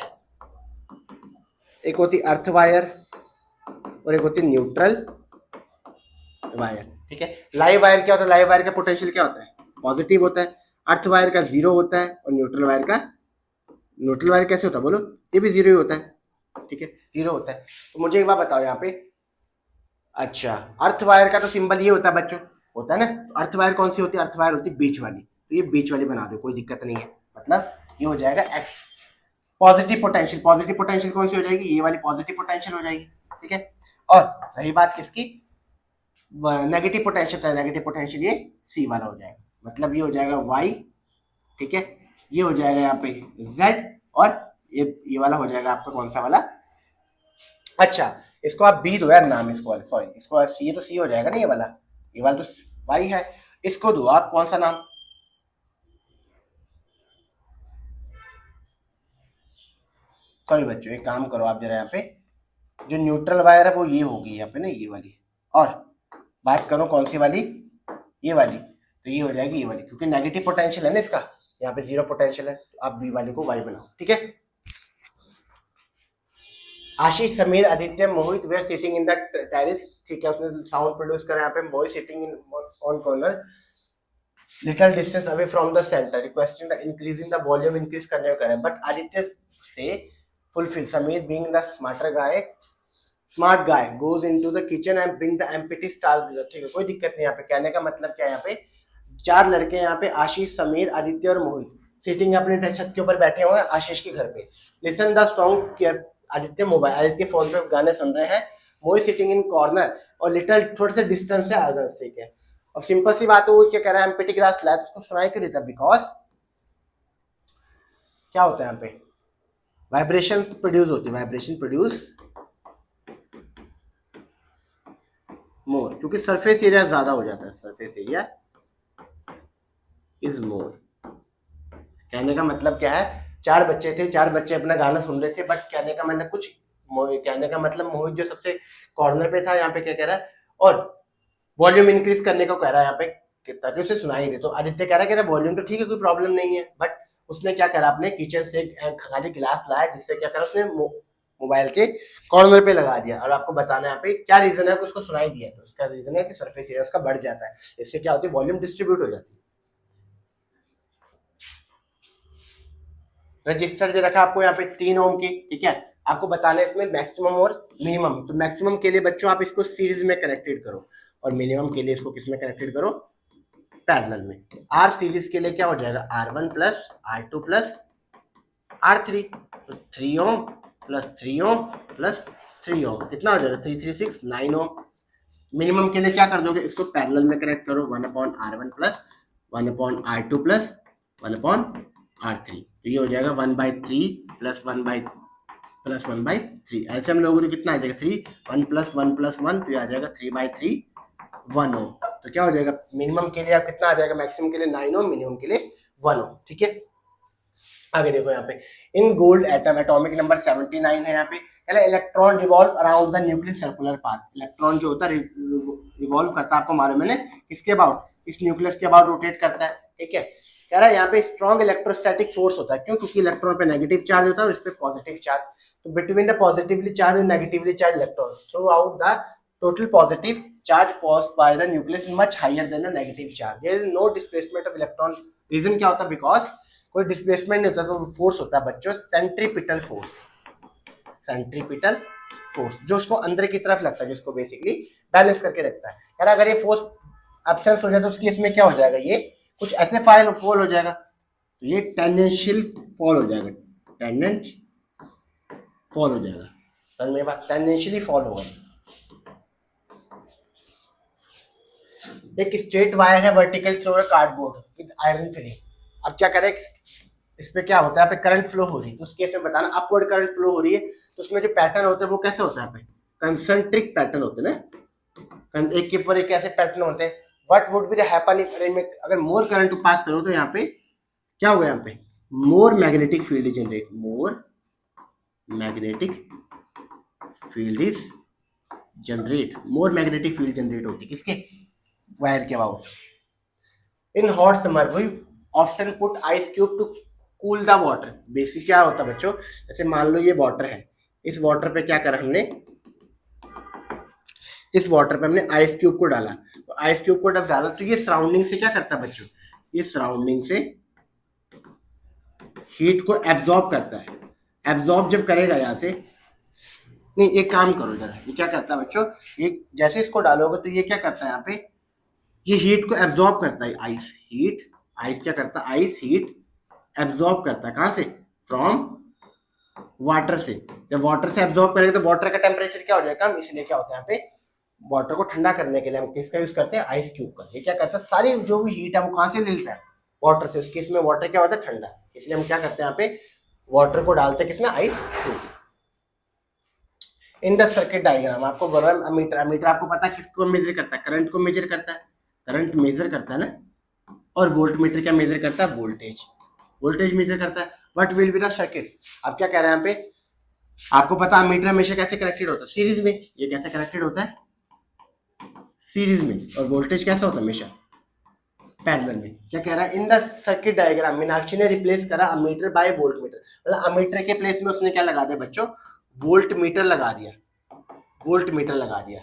एक होती अर्थ वायर, और एक होती न्यूट्रल वायर, ठीक है। लाइव वायर क्या होता है, लाइव वायर का पोटेंशियल क्या होता है, पॉजिटिव होता है। अर्थ वायर का 0 होता है, और न्यूट्रल वायर कैसे होता है बोलो, ये भी 0 ही होता है, ठीक है, 0 होता है। तो मुझे एक बात बताओ यहाँ पे, अच्छा अर्थ वायर का तो सिंबल ये होता है बच्चों, होता है ना, तो अर्थ वायर कौन सी होती है, अर्थ वायर होती है बीच वाली, तो ये बीच वाली बना दो, कोई दिक्कत नहीं है, मतलब ये हो जाएगा x. Positive potential, positive potential कौन सी हो जाएगी, ये वाली पॉजिटिव पोटेंशियल हो जाएगी, ठीक है। और रही बात किसकी, नेगेटिव पोटेंशियल, तो नेगेटिव पोटेंशियल ये सी वाला हो जाएगा, मतलब ये हो जाएगा वाई, ठीक है, ये हो जाएगा यहाँ पे जेड, और ये वाला हो जाएगा आपका कौन सा वाला, अच्छा इसको आप बी दो यार नाम, इसको सॉरी, इसको सी, तो सी हो जाएगा ना, ये वाला तो वाई है, इसको दो आप कौन सा नाम, सॉरी बच्चों एक काम करो आप जरा, यहाँ पे जो न्यूट्रल वायर है वो ये होगी यहाँ पे ना, ये वाली, और बात करो कौन सी वाली, ये वाली, तो ये हो जाएगी ये वाली, क्योंकि नेगेटिव पोटेंशियल है ना इसका, यहाँ पे 0 पोटेंशियल है, तो आप बी वाले को वाई बनाओ, ठीक है। Ashish Sameer Aditya Mohit were sitting in the terrace, ठीक है, उसने साउंड प्रोड्यूस करा, यहाँ पे Mohit sitting in on corner little distance away from the center, requesting the increasing the volume, increase करने को करें, बट आदित्य से fulfil, Sameer being the smarter guy, smart guy goes into the kitchen and bring the empty star, ठीक है, कोई दिक्कत नहीं। यहाँ पे कहने का मतलब क्या है, यहाँ पे 4 लड़के यहाँ पे आशीष समीर आदित्य और मोहित सिटिंग अपने छत के ऊपर बैठे हुए हैं आशीष के घर पे। Listen the song, Aditya mobile, Aditya phone पे गाने सुन रहे हैं, मोहित सिटिंग इन कॉर्नर, और लिटिल थोड़े से डिस्टेंस है अगेंस्ट, ठीक है। अब सिंपल सी बात है, वो क्या कह रहा है, एम्प्टी ग्लास लाया, तो उसको सुनाई क्यों देता, बिकॉज क्या होता है यहाँ पे, वाइब्रेशन प्रोड्यूस होती है, वाइब्रेशन प्रोड्यूस मोर, क्योंकि सरफेस एरिया ज्यादा हो जाता है, सरफेस एरिया इज मोर। कहने का मतलब क्या है, 4 बच्चे थे, 4 बच्चे अपना गाना सुन रहे थे, बट कहने का मतलब कुछ, कहने का मतलब मोहित जो सबसे कॉर्नर पे था यहाँ पे क्या कह रहा है, और वॉल्यूम इंक्रीज करने को कह रहा है यहाँ पे, ताकि उसे सुनाई दे। तो आदित्य कह रहा है वॉल्यूम तो ठीक है, कोई प्रॉब्लम नहीं है, बट उसने क्या करा, अपने किचन से खाली गिलास लाया, जिससे क्या करा, उसने मोबाइल के कॉर्नर पे लगा दिया, और आपको बताना है यहाँ पे क्या रीजन है कि उसको सुनाई दिया, तो उसका रीजन है कि सरफेस एरिया उसका बढ़ जाता है, इससे क्या होती है, वॉल्यूम डिस्ट्रीब्यूट हो जाती है। रजिस्टर दे रखा आपको यहाँ पे 3 ओम की, ठीक है, आपको बताना है इसमें मैक्सिमम और मिनिमम। तो मैक्सिमम के लिए बच्चों आप इसको सीरीज में कनेक्टेड करो, और मिनिमम के लिए इसको किस में कनेक्टेड करो, पैरेलल में। आर सीरीज के लिए क्या हो जाएगा, R1 plus R2 plus R3, तो 3 ओम प्लस 3 ओम प्लस 3 ओम, कितना हो जाएगा, 3 3 6 9 ओम। मिनिमम के लिए क्या कर दोगे, इसको पैरेलल में कनेक्ट करो, 1/R1 plus 1/R2 plus 1/R3, तो ये हो जाएगा 1/3 प्लस 1/3। ऐसे हम लोगों ने कितना आ जाएगा, 3 1 प्लस 1 प्लस 1, तो ये आ जाएगा 3/3 1 ओम। तो क्या हो जाएगा, मिनिमम के लिए आप कितना आ जाएगा, मैक्सिमम के लिए 9 ओम, मिनिमम के लिए 1 ओम, ठीक है। आगे देखो यहाँ पे, in gold atom atomic number 79 है यहाँ पे, electron revolve around the nucleus circular path. Electron जो होता है रिवॉल्व करता है, आपको मालूम है ना किसके अबाउट, इस न्यूक्लियस के अबाउट रोटेट करता है, ठीक है। कह रहा है यहाँ पे स्ट्रॉन्ग इलेक्ट्रोस्टैटिक फोर्स होता है, क्यों? क्योंकि इलेक्ट्रॉन पे नेगेटिव चार्ज होता है और इस पे पॉजिटिव चार्ज, तो between the positively charge and negatively charge electron throughout the total positive charge posed by the nucleus much higher than the negative charge, there is no displacement of electron. Reason क्या होता है? Because कोई displacement नहीं होता, तो force होता है बच्चों सेंट्रीपिटल फोर्स, सेंट्रीपिटल फोर्स जो उसको अंदर की तरफ लगता है, जिसको बेसिकली बैलेंस करके रखता है। यार अगर ये फोर्स एब्सेंस हो जाए तो उसकी इसमें क्या हो जाएगा? ये कुछ ऐसे फॉल हो जाएगा, तो ये टेंजेंशियल फॉल हो जाएगा, टेंजेंट फॉल हो जाएगा। समझ में बात? टेंजेंशियली फॉल होगा। एक स्ट्रेट वायर है vertical through cardboard with iron filling. अब क्या करें, इस पे क्या होता है? पे करंट फ्लो हो रही है, तो उस केस में बताना अपवर्ड करंट फ्लो हो रही है, तो उसमें जो पैटर्न होते हैं वो कैसे होता है? पे कंसेंट्रिक पैटर्न होते हैं ना, एक के ऊपर एक ऐसे पैटर्न होते हैं। What would be the happen if अगर मोर करंट पास करो तो यहाँ पे क्या होगा? यहाँ पे more magnetic field generate, more magnetic field is generate, more magnetic field generate होती है किसके? वायर के about. In hot summer we often put ice cube to cool the water. Basic क्या होता है बच्चों, जैसे मान लो ये वाटर है, इस वाटर पे क्या करा हमने? इस वाटर पे हमने आइस क्यूब को डाला, तो आइस क्यूब को जब डाला तो ये सराउंडिंग से क्या करता है बच्चों? ये सराउंडिंग से हीट को एब्जॉर्ब करता है। एब्जॉर्ब जब करेगा यहाँ से, नहीं एक काम करो जरा, ये क्या करता है बच्चों? ये जैसे इसको डालोगे तो ये क्या करता है? यहाँ पे ये हीट को एब्जॉर्ब करता है। आइस हीट, आइस क्या करता है? आइस हीट एब्जॉर्ब करता है, कहाँ से? फ्रॉम वाटर से। जब वाटर से एब्जॉर्ब करेगा तो वाटर का टेम्परेचर क्या हो जाएगा कम, इसलिए क्या होता है यहाँ पे वाटर को ठंडा करने के लिए हम किसका यूज करते हैं? आइस क्यूब का। ये क्या करता है? सारी जो भी हीट है वो कहाँ से लेता है? वाटर से। उसके इसमें वाटर क्या होता है? ठंडा, इसलिए हम क्या करते हैं यहाँ पे वाटर को डालते हैं किसमें? Ice cube. In the circuit diagram आपको बोल रहा है अमीटर, अमीटर आपको पता है किसको मेजर करता है? करंट को मेजर करता है, करंट मेजर करता है ना। और वोल्ट मीटर क्या मेजर करता है? वोल्टेज, वोल्टेज मेजर करता है। What will be the circuit? अब क्या कह रहे हैं यहाँ पे? आपको पता है मीटर हमेशा कैसे कनेक्टेड होता है? सीरीज में। ये कैसे कनेक्टेड होता है? सीरीज में। और वोल्टेज कैसा होता है? हमेशा पैरेलल में। क्या कह रहा है? In the circuit diagram Meenakshi ने रिप्लेस करा अमीटर बाय वोल्ट मीटर, मतलब अमीटर के प्लेस में उसने क्या लगा दिया बच्चों? वोल्ट मीटर लगा दिया, वोल्ट मीटर लगा दिया।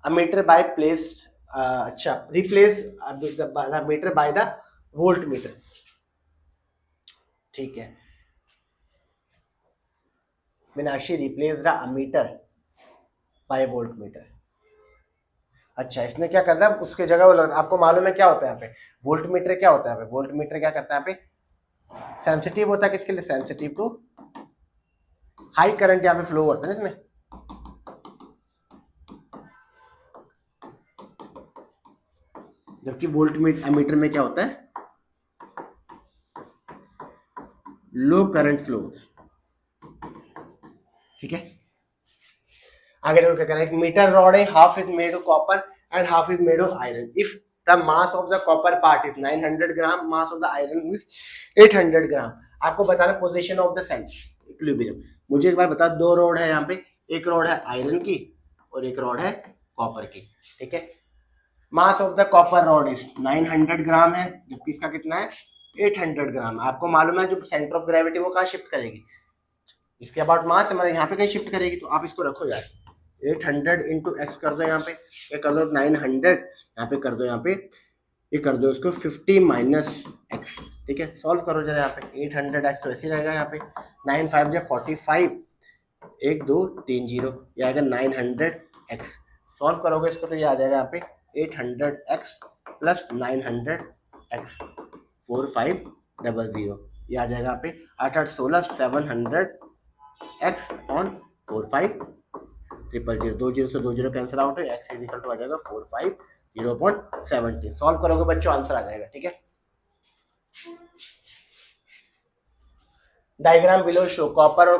अमीटर बाय प्लेस, अच्छा replace meter by the volt meter, ठीक है। Meenakshi replace the ammeter by volt meter. अच्छा इसने क्या करता है? उसके जगह आपको मालूम है क्या होता है यहाँ पे? वोल्ट मीटर क्या होता है यहाँ पे? वोल्ट मीटर क्या करता है यहाँ पे? सेंसिटिव होता है किसके लिए? सेंसिटिव टू हाई करंट यहाँ पे फ्लो होता है ना इसमें। जबकि वोल्ट मीटर में क्या होता है? लो करंट फ्लो होता है, ठीक है। आगे क्या कह रहा है? मीटर रॉड है, half is made of copper and half is made of iron. If the mass of the copper part is 900 gram, mass of the iron is 800 ग्राम। आपको बताना position of the centre equilibrium. मुझे एक बार बता, दो road है यहाँ पे, एक रोड है आयरन की और एक रोड है कॉपर की, ठीक है। Mass of the copper rod is 900 ग्राम है, जबकि इसका कितना है? 800 ग्राम। आपको मालूम है जो सेंटर ऑफ ग्रेविटी वो कहाँ शिफ्ट करेगी? इसके अबाउट मास मतलब यहाँ पे कहीं शिफ्ट करेगी, तो आप इसको रखो यार 800 इंटू एक्स कर दो, यहाँ पे ये कर दो 900, यहाँ पे कर दो, यहाँ पे ये कर दो इसको 50 माइनस एक्स, ठीक है। सॉल्व करो जरा, यहाँ पे 800 एक्स तो ऐसे रहेगा, यहाँ पे 9 5 जब 45, 1 2 3 0, ये आएगा 900 एक्स। सॉल्व करोगे इसको तो ये आ जाएगा यहाँ पे 800 एक्स प्लस 900 एक्स 4500, ये आ जाएगा यहाँ पे 8 8 16 700 एक्स ऑन 4500, 2 0 से 2 0 कैंसिल आउट है, एक्स इज इक्वल टू आ जाएगा 450.17। सॉल्व करोगे बच्चों आंसर आ जाएगा, ठीक है। डायग्राम बिलो शो कॉपर और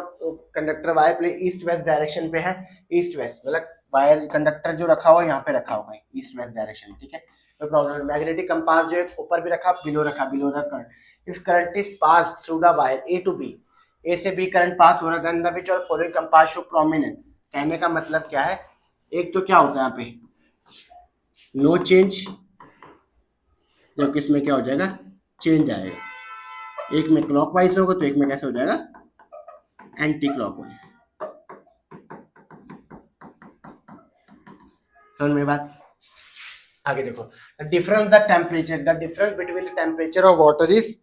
conductor wire play east west direction पे है, ईस्ट वेस्ट मतलब वायर कंडक्टर जो रखा हुआ है यहाँ पे रखा हुआ है ईस्ट वेस्ट डायरेक्शन, ठीक है। कोई प्रॉब्लम। मैग्नेटिक कंपास जो है ऊपर भी रखा, बिलो रखा, below the current. If current is pass through the wire A to B, A से बी करंट पास हो रहा है, देन द विच और फॉलोइंग कंपास शो प्रोमिनेंट। कहने का मतलब क्या है? एक तो क्या होता है यहाँ पे नो चेंज, जबकि इसमें क्या हो जाएगा? चेंज आएगा, एक में क्लॉकवाइज होगा तो एक में कैसे हो जाएगा, एंटी क्लॉकवाइज। समझ में बात? आगे देखो, the difference between the temperature of water is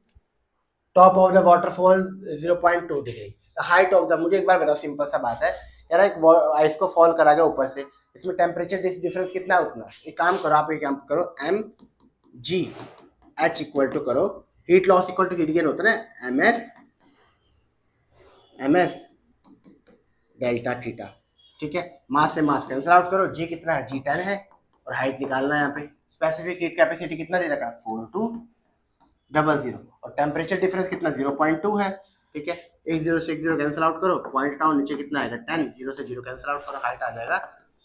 top of the waterfall 0.2 degree, the height of the, मुझे एक बार बताओ, सिंपल सा बात है यार, एक आइस को फॉल करा गया ऊपर से, इसमें टेम्परेचर डिफरेंस कितना है उतना, एक काम करो आप, एक काम करो, M G H equal to करो, heat loss equal to heat gain होता है ना, एम एस डेल्टा थीटा, ठीक है। मास से मास कैंसिल आउट करो, जी कितना है, जी 10 है, और हाइट निकालना है यहाँ पे, स्पेसिफिक हीट कैपेसिटी कितना दे रखा है, 4200, और टेम्परेचर डिफरेंस कितना 0.2 है, ठीक है। एक जीरो से एक जीरो कैंसिल आउट करो, पॉइंट डाउन नीचे कितना आएगा 10, जीरो से जीरो कैंसिल आउट करो, हाइट आ जाएगा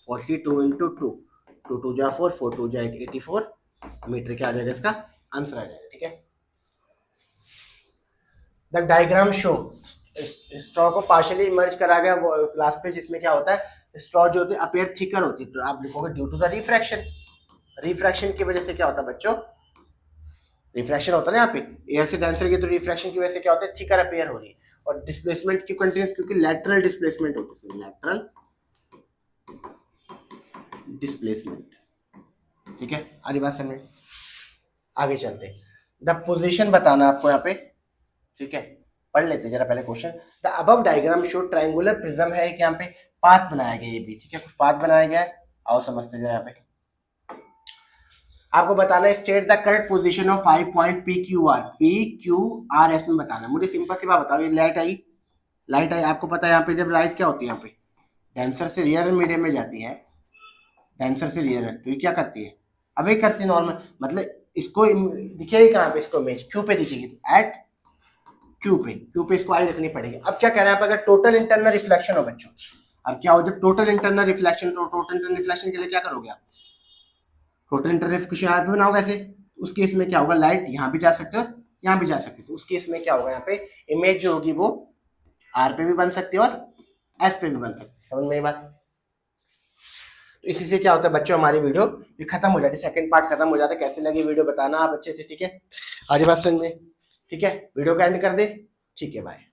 42 इंटू 2, 2 2 जा 4, 4 2 जा 84 मीटर, क्या आ जाएगा इसका आंसर आ जाएगा, ठीक है। द डायग्राम शो, स्ट्रॉ को पार्शियली इमर्ज करा गया ग्लास पे, जिसमें क्या होता है, स्ट्रॉ जो होती है अपीयर थिकर होती है, तो आप लिखोगे due to the refraction, refraction की वजह से क्या होता है बच्चों, रिफ्रैक्शन होता है ना यहाँ पे, एयर से डेंसर की, तो रिफ्रैक्शन की वजह से क्या होता है, थिकर अपीयर हो रही है, और डिस्प्लेसमेंट की कंटिन्यूस, क्योंकि लैटरल डिस्प्लेसमेंट होती है, लैटरल डिस्प्लेसमेंट, ठीक है। आगे बात समझ, आगे चलते हैं, द पोजीशन बताना आपको यहाँ पे, ठीक है, पढ़ लेते जरा पहले question. The above diagram show triangular prism है, एक यहाँ पे पाथ बनाया गया, ये भी ठीक है, कुछ पाथ बनाया गया है, आओ समझते जरा यहाँ पे। आपको बताना है state the correct position of 5 point P Q R S में बताना है। मुझे सिंपल सी बात बताओ, ये लाइट आई, आपको पता है यहाँ पे जब लाइट क्या होती है, यहाँ पे डेंसर से रियर मीडियम में जाती है, डेंसर से रियर, तो ये क्या करती है, अब ये करती है नॉर्मल, मतलब इसको दिखेगी कहाँ पे, इसको इमेज क्यू पे दिखेगी, एट क्यू पे इसको आई रखनी पड़ेगी। अब क्या कह रहा है, अगर टोटल इंटरनल रिफ्लेक्शन हो बच्चों, अब क्या हो, जब टोटल इंटरनल रिफ्लेक्शन, तो टोटल इंटरनल रिफ्लेक्शन के लिए क्या करोगे आप, टोटल इंटरनल रिफ्लेक्शन यहाँ पे बनाओगे ऐसे, उस केस में क्या होगा, लाइट यहाँ भी जा सकते हो, यहाँ भी जा सकते हो, उस केस में क्या होगा, यहाँ पे इमेज जो होगी वो आर पे भी बन सकती है और एस पे भी बन सकती है। समझ में ये बात? तो इसी से क्या होता है बच्चों, हमारी वीडियो ये खत्म हो जाती है, सेकंड पार्ट खत्म हो जाता है। कैसे लगी वीडियो बताना आप अच्छे से, ठीक है। आज बात समझ में, ठीक है, वीडियो का एंड कर दे, ठीक है, बाय।